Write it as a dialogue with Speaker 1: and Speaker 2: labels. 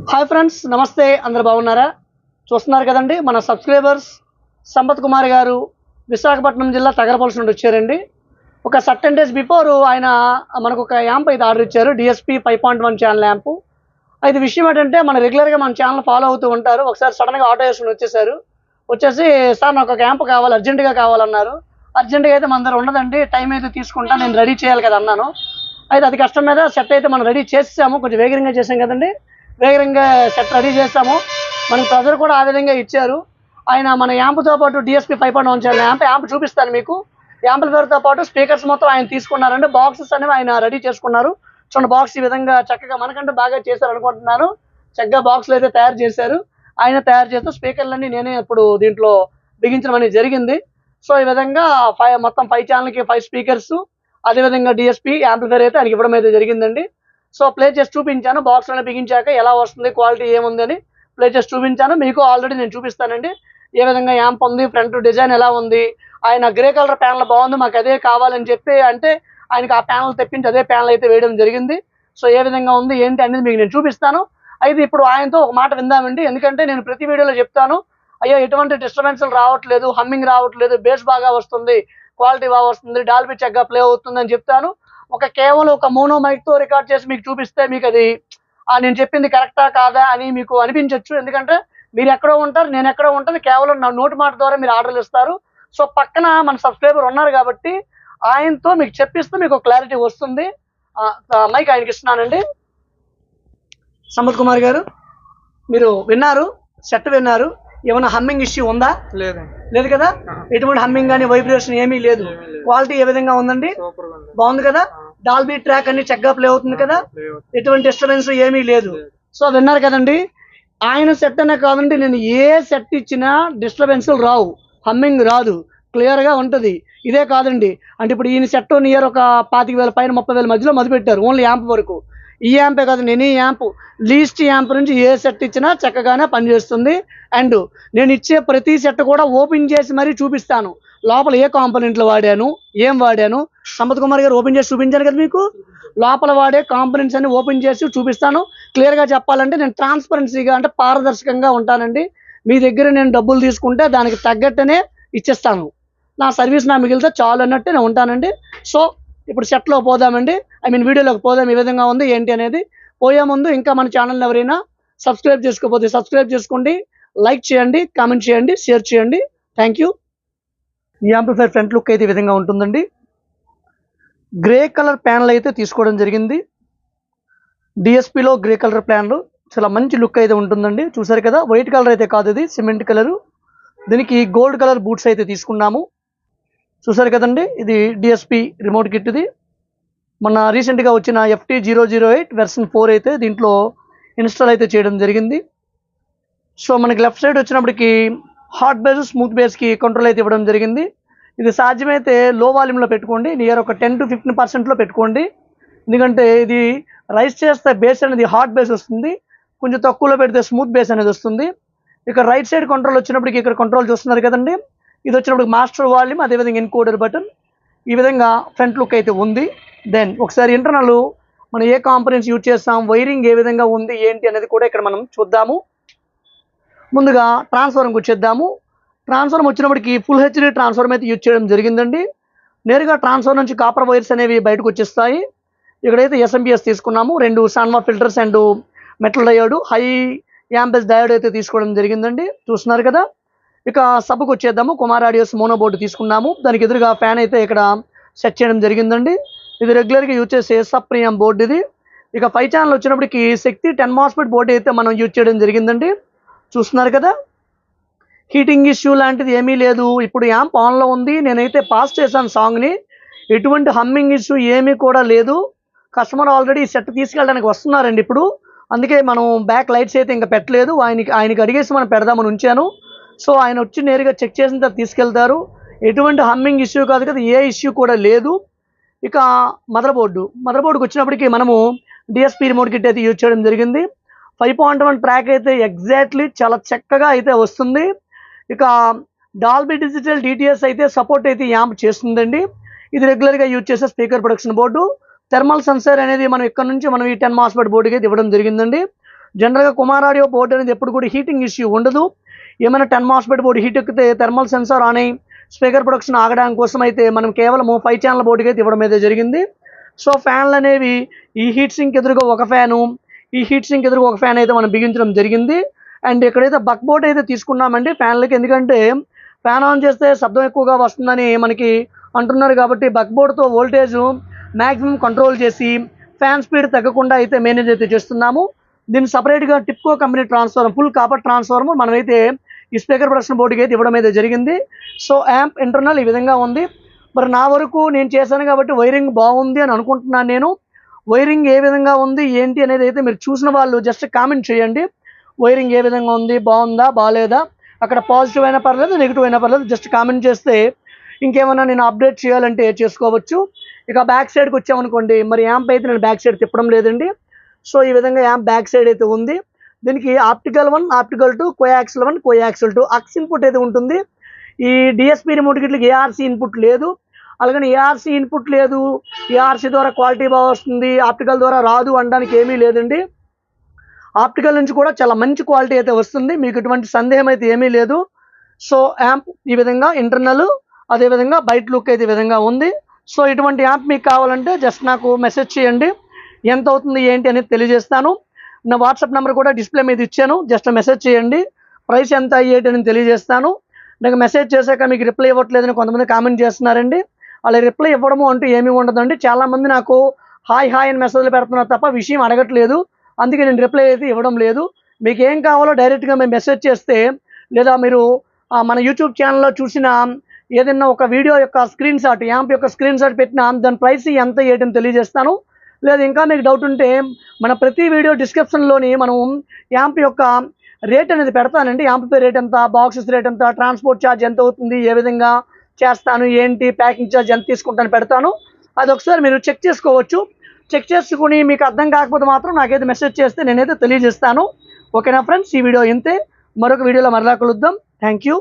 Speaker 1: Hi friends, నమస్తే. అందరు బాగున్నారా? చూస్తున్నారు కదండి, మన సబ్స్క్రైబర్స్ సంపత్ కుమార్ గారు విశాఖపట్నం జిల్లా తగరపల్సి నుండి వచ్చారండి. ఒక సర్టెన్ డేస్ బిఫోర్ ఆయన మనకు ఒక యాంప్ అయితే ఆర్డర్ ఇచ్చారు, డిఎస్పి 5.1 ఛానల్ యాంప్. అయితే విషయం ఏంటంటే, మన రెగ్యులర్గా మన ఛానల్ ఫాలో అవుతూ ఉంటారు. ఒకసారి సడన్గా ఆటో వేసుకుని వచ్చేసి సార్ నాకు ఒక యాంప్ కావాలి, అర్జెంటుగా కావాలన్నారు. అర్జెంటుగా అయితే మన దగ్గర ఉండదండి, టైం అయితే తీసుకుంటా, నేను రెడీ చేయాలి కదా అన్నాను. అయితే అది కష్టం మీద సెట్ అయితే మనం రెడీ చేసాము, కొంచెం వేగంగా చేసాం కదండి. వేగంగా సెట్ రెడీ చేసాము, మనకి ప్రెజర్ కూడా ఆ విధంగా ఇచ్చారు. ఆయన మన యాంప్తో పాటు డిఎస్పి 5.1 ఛానల్ యాంప్ చూపిస్తాను మీకు. యాంప్లిఫైర్తో పాటు స్పీకర్స్ మొత్తం ఆయన తీసుకున్నారండి. బాక్సెస్ అనేవి ఆయన రెడీ చేసుకున్నారు. చూడండి, బాక్స్ ఈ విధంగా చక్కగా మనకంటే బాగా చేశారు అనుకుంటున్నాను. చక్కగా బాక్స్లు అయితే తయారు చేశారు. ఆయన తయారు చేస్తూ స్పీకర్లన్నీ నేనే ఇప్పుడు దీంట్లో బిగించడం అనేది జరిగింది. సో ఈ విధంగా మొత్తం 5 ఛానల్కి 5 స్పీకర్స్, అదేవిధంగా డిఎస్పి యాంప్లిఫైర్ అయితే ఆయనకి ఇవ్వడం అయితే జరిగిందండి. సో ప్లే చేసి చూపించాను, బాక్స్లోనే బిగించాక ఎలా వస్తుంది, క్వాలిటీ ఏముంది అని ప్లే చేసి చూపించాను. మీకు ఆల్రెడీ నేను చూపిస్తానండి ఏ విధంగా యాంప్ ఉంది, ఫ్రంట్ డిజైన్ ఎలా ఉంది. ఆయన గ్రే కలర్ ప్యానల్ బాగుంది, మాకు అదే కావాలని చెప్పి అంటే ఆయనకి ఆ ప్యానల్ తెప్పించి అదే ప్యానల్ అయితే వేయడం జరిగింది. సో ఏ విధంగా ఉంది ఏంటి అనేది మీకు నేను చూపిస్తాను. అయితే ఇప్పుడు ఆయనతో ఒక మాట విందామండి, ఎందుకంటే నేను ప్రతి వీడియోలో చెప్తాను, అయ్యో ఎటువంటి డిస్టర్బెన్స్లు రావట్లేదు, హమ్మింగ్ రావట్లేదు, బేస్ బాగా వస్తుంది, క్వాలిటీ బాగా వస్తుంది, డాల్బీ చక్కగా ప్లే అవుతుంది అని చెప్తాను. కేవలం ఒక మోనో మైక్తో రికార్డ్ చేసి మీకు చూపిస్తే మీకు అది నేను చెప్పింది కరెక్టా కాదా అని మీకు అనిపించవచ్చు. ఎందుకంటే మీరు ఎక్కడో ఉంటారు, నేను ఎక్కడో ఉంటాను, కేవలం నా నోటి మాట ద్వారా మీరు ఆర్డర్లు ఇస్తారు. సో పక్కన మన సబ్స్క్రైబర్ ఉన్నారు కాబట్టి ఆయనతో మీకు చెప్పిస్తే మీకు క్లారిటీ వస్తుంది. మైక్ ఆయనకి ఇస్తున్నానండి. సంపత్ కుమార్ గారు, మీరు విన్నారు, సెట్ విన్నారు, ఏమైనా హమ్మింగ్ ఇష్యూ ఉందా? లేదు కదా, ఎటువంటి హమ్మింగ్ కానీ వైబ్రేషన్ ఏమీ లేదు. క్వాలిటీ ఏ విధంగా ఉందండి? బాగుంది కదా, డాల్బీ ట్రాక్ అన్ని చక్కగా ప్లే అవుతుంది కదా, ఎటువంటి డిస్టర్బెన్స్ ఏమీ లేదు. సో విన్నారు కదండి, ఆయన సెట్ అనే కాదండి, నేను ఏ సెట్ ఇచ్చినా డిస్టర్బెన్స్లు రావు, హమ్మింగ్ రాదు, క్లియర్గా ఉంటుంది. ఇదే కాదండి, అంటే ఇప్పుడు ఈయన సెట్ నియర్ ఒక 25,000 పైన 30,000 మధ్యలో మొదలు పెట్టారు, ఓన్లీ యాంప్ వరకు. ఈ యాంపే కాదు, ఎనీ యాంప్, లీస్ట్ యాంప్ నుంచి ఏ సెట్ ఇచ్చినా చక్కగానే పనిచేస్తుంది. అండ్ నేను ఇచ్చే ప్రతి సెట్ కూడా ఓపెన్ చేసి మరీ చూపిస్తాను, లోపల ఏ కాంపోనెంట్లు వాడాను, ఏం వాడాను. సంపత్ కుమార్ గారు ఓపెన్ చేసి చూపించాను కదా మీకు, లోపల వాడే కాంపోనెంట్స్ అన్ని ఓపెన్ చేసి చూపిస్తాను. క్లియర్గా చెప్పాలంటే నేను ట్రాన్స్పరెన్సీగా అంటే పారదర్శకంగా ఉంటానండి. మీ దగ్గర నేను డబ్బులు తీసుకుంటే దానికి తగ్గట్టునే ఇచ్చేస్తాను, నా సర్వీస్ నా మిగిలితే చాలు అన్నట్టు నేను ఉంటానండి. సో ఇప్పుడు సెట్లో పోదామండి, వీడియోలోకి పోదాం, ఈ విధంగా ఉంది ఏంటి అనేది. పోయే ముందు ఇంకా మన ఛానల్ని ఎవరైనా సబ్స్క్రైబ్ చేసుకోకపోతే సబ్స్క్రైబ్ చేసుకోండి, లైక్ చేయండి, కామెంట్ చేయండి, షేర్ చేయండి. Thank you. ఈ యాంప్లిఫైర్ ఫ్రంట్ లుక్ అయితే ఈ విధంగా ఉంటుందండి. గ్రే కలర్ ప్యానల్ అయితే తీసుకోవడం జరిగింది. డిఎస్పిలో గ్రే కలర్ ప్యానల్ చాలా మంచి లుక్ అయితే ఉంటుందండి. చూసారు కదా, వైట్ కలర్ అయితే కాదు, ఇది సిమెంట్ కలరు. దీనికి గోల్డ్ కలర్ బూట్స్ అయితే తీసుకున్నాము. చూసారు కదండి, ఇది డిఎస్పి రిమోట్ కిట్. ఇది మన రీసెంట్గా వచ్చిన FT008 వెర్షన్ 4 అయితే దీంట్లో ఇన్స్టాల్ అయితే చేయడం జరిగింది. సో మనకి లెఫ్ట్ సైడ్ వచ్చినప్పటికి హాట్ బేస్, స్మూత్ బేస్కి కంట్రోల్ అయితే ఇవ్వడం జరిగింది. ఇది సాధ్యమైతే లో వాల్యూమ్లో పెట్టుకోండి, నియర్ ఒక 10 to 15% పెట్టుకోండి. ఎందుకంటే ఇది రైస్ చేస్తే బేస్ అనేది హాట్ బేస్ వస్తుంది, కొంచెం తక్కువలో పెడితే స్మూత్ బేస్ అనేది వస్తుంది. ఇక్కడ రైట్ సైడ్ కంట్రోల్ వచ్చినప్పటికి ఇక్కడ కంట్రోల్ చూస్తున్నారు కదండి, ఇది వచ్చినప్పుడు మాస్టర్ వాల్యూమ్, అదేవిధంగా ఎన్కోడర్ బటన్. ఈ విధంగా ఫ్రంట్ లుక్ అయితే ఉంది. దెన్ ఒకసారి ఇంటర్నల్ మనం ఏ కాంపోనెంట్స్ యూజ్ చేస్తాం, వైరింగ్ ఏ విధంగా ఉంది ఏంటి అనేది కూడా ఇక్కడ మనం చూద్దాము. ముందుగా ట్రాన్స్ఫార్మర్కి వచ్చేద్దాము. ట్రాన్స్ఫార్మర్ వచ్చినప్పటికి ఫుల్ హెచ్డి ట్రాన్స్ఫార్మర్ అయితే యూజ్ చేయడం జరిగిందండి. నేరుగా ట్రాన్స్ఫార్మర్ నుంచి కాపర్ వైర్స్ అనేవి బయటకు వచ్చేస్తాయి. ఇక్కడైతే SMPS తీసుకున్నాము, 2 సాన్వా filters and metal diode, high amperage diode అయితే తీసుకోవడం జరిగిందండి. చూస్తున్నారు కదా. ఇక సబ్కు వచ్చేద్దాము. కుమార్ ఆడియోస్ మోనో బోర్డు తీసుకున్నాము, దానికి ఎదురుగా ఫ్యాన్ అయితే ఇక్కడ సెట్ చేయడం జరిగిందండి. ఇది రెగ్యులర్గా యూజ్ చేసే సబ్ ప్రీమియం బోర్డు ఇది. ఇక 5 ఛానల్ వచ్చినప్పటికి శక్తి 10 MOSFET బోర్డు అయితే మనం యూజ్ చేయడం జరిగిందండి. చూస్తున్నారు కదా, హీటింగ్ ఇష్యూ లాంటిది ఏమీ లేదు. ఇప్పుడు యాంప్ ఆన్లో ఉంది, నేనైతే పాస్ చేశాను సాంగ్ని, ఎటువంటి హమ్మింగ్ ఇష్యూ ఏమీ కూడా లేదు. కస్టమర్ ఆల్రెడీ సెట్ తీసుకెళ్ళడానికి వస్తున్నారండి ఇప్పుడు, అందుకే మనం బ్యాక్ లైట్స్ అయితే ఇంకా పెట్టలేదు. ఆయనకి అడిగేసి మనం పెడదామని ఉంచాను. సో ఆయన వచ్చి నేరుగా చెక్ చేసిన తర్వాత తీసుకెళ్తారు. ఎటువంటి హమ్మింగ్ ఇష్యూ కాదు కదా, ఏ ఇష్యూ కూడా లేదు. ఇక మదర్ బోర్డుకి వచ్చినప్పటికీ మనము డిఎస్పి రిమోట్ కిట్ అయితే యూజ్ చేయడం జరిగింది. 5.1 ట్రాక్ అయితే ఎగ్జాక్ట్లీ చాలా చక్కగా అయితే వస్తుంది. ఇక డాల్బీ డిజిటల్ DTS అయితే సపోర్ట్ అయితే యాంప్ చేస్తుందండి. ఇది రెగ్యులర్గా యూజ్ చేసే speaker production board. Thermal sensor అనేది మనం ఇక్కడ నుంచి మనం ఈ 10 MOSFET బోర్డుకి అయితే ఇవ్వడం జరిగిందండి. జనరల్గా కుమార్ ఆడియో బోర్డు అనేది ఎప్పుడు కూడా హీటింగ్ ఇష్యూ ఉండదు. ఏమైనా 10 MOSFET బోర్డు హీట్ ఎక్కితే థర్మల్ సెన్సార్ ఆన్ అయ్యి స్పీకర్ ప్రొడక్షన్ ఆగడానికి కోసం అయితే మనం కేవలం 5 ఛానల్ బోర్డుకి అయితే ఇవ్వడం అయితే జరిగింది. సో ఫ్యాన్లు అనేవి ఈ హీట్ సింక్ ఎదురుగా ఒక ఫ్యాను, ఈ హీట్ సింక్ ఎదురుగా ఒక ఫ్యాన్ అయితే మనం బిగించడం జరిగింది. అండ్ ఇక్కడైతే బక్ బోర్డ్ అయితే తీసుకున్నామండి ఫ్యాన్లకి, ఎందుకంటే ఫ్యాన్ ఆన్ చేస్తే శబ్దం ఎక్కువగా వస్తుందని మనకి అంటున్నారు కాబట్టి బక్ బోర్డ్తో వోల్టేజ్ మ్యాక్సిమం కంట్రోల్ చేసి ఫ్యాన్ స్పీడ్ తగ్గకుండా అయితే మేనేజ్ అయితే చేస్తున్నాము. దీన్ని సపరేట్గా Tipco company transformer, full copper transformer మనమైతే ఈ స్పీకర్ ప్రొడక్షన్ బోర్డుకి అయితే ఇవ్వడం అయితే జరిగింది. సో యాంప్ ఇంటర్నల్ ఈ విధంగా ఉంది. మరి నా వరకు నేను చేశాను కాబట్టి వైరింగ్ బాగుంది అని అనుకుంటున్నాను. నేను వైరింగ్ ఏ విధంగా ఉంది ఏంటి అనేది అయితే మీరు చూసిన వాళ్ళు జస్ట్ కామెంట్ చేయండి. వైరింగ్ ఏ విధంగా ఉంది, బాగుందా బాగాలేదా, అక్కడ పాజిటివ్ అయినా పర్లేదు నెగిటివ్ అయినా పర్లేదు, జస్ట్ కామెంట్ చేస్తే ఇంకేమైనా నేను అప్డేట్ చేయాలంటే చేసుకోవచ్చు. ఇక బ్యాక్ సైడ్కి వచ్చామనుకోండి, మరి యాంప్ అయితే నేను బ్యాక్ సైడ్ తిప్పడం లేదండి. సో ఈ విధంగా యాంప్ బ్యాక్ సైడ్ అయితే ఉంది. దీనికి optical 1, optical 2, coaxial 1, coaxial 2 aux input అయితే ఉంటుంది. ఈ డిఎస్పీ రిమోట్ గిట్లకి ఏఆర్సీ ఇన్పుట్ లేదు. అలాగని ఏఆర్సీ ఇన్పుట్ లేదు, ఏఆర్సీ ద్వారా క్వాలిటీ బాగా వస్తుంది, ఆప్టికల్ ద్వారా రాదు అనడానికి ఏమీ లేదండి. ఆప్టికల్ నుంచి కూడా చాలా మంచి క్వాలిటీ అయితే వస్తుంది, మీకు ఎటువంటి సందేహం అయితే ఏమీ లేదు. సో యాంప్ ఈ విధంగా ఇంటర్నల్, అదేవిధంగా బయట లుక్ అయితే ఈ విధంగా ఉంది. సో ఇటువంటి యాంప్ మీకు కావాలంటే జస్ట్ నాకు మెసేజ్ చేయండి, ఎంత అవుతుంది ఏంటి అనేది తెలియజేస్తాను. నా వాట్సాప్ నెంబర్ కూడా డిస్ప్లే మీద ఇచ్చాను, జస్ట్ మెసేజ్ చేయండి, ప్రైస్ ఎంత అయ్యేటి అని తెలియజేస్తాను. నాకు మెసేజ్ చేశాక మీకు రిప్లై ఇవ్వట్లేదని కొంతమంది కామెంట్ చేస్తున్నారండి. అలా రిప్లై ఇవ్వడము అంటూ ఏమీ ఉండదండి. చాలామంది నాకు హాయ్ అని మెసేజ్లు పెడుతున్నారు తప్ప విషయం అడగట్లేదు, అందుకే నేను రిప్లై అయితే ఇవ్వడం లేదు. మీకు ఏం కావాలో డైరెక్ట్గా మేము మెసేజ్ చేస్తే, లేదా మీరు మన యూట్యూబ్ ఛానల్లో చూసిన ఏదైనా ఒక వీడియో యొక్క స్క్రీన్ షాట్, యాంప్ యొక్క స్క్రీన్ షాట్ పెట్టినా దాని ప్రైస్ ఎంత ఏంటని తెలియజేస్తాను. లేదా ఇంకా మీకు డౌట్ ఉంటే మన ప్రతి వీడియో డిస్క్రిప్షన్లోని మనం యాంప్ యొక్క రేట్ అనేది పెడతానండి. యాంప్ పే రేట్ ఎంత, బాక్సెస్ రేట్ ఎంత, ట్రాన్స్పోర్ట్ ఛార్జ్ ఎంత అవుతుంది, ఏ విధంగా చేస్తాను ఏంటి, ప్యాకింగ్ ఛార్జ్ ఎంత తీసుకుంటాను పెడతాను. అది ఒకసారి మీరు చెక్ చేసుకోవచ్చు. చెక్ చేసుకుని మీకు అర్థం కాకపోతే మాత్రం నాకైతే మెసేజ్ చేస్తే నేనైతే తెలియజేస్తాను. ఓకేనా ఫ్రెండ్స్, ఈ వీడియో ఇంతే. మరొక వీడియోలో మరలా కలుద్దాం. Thank you.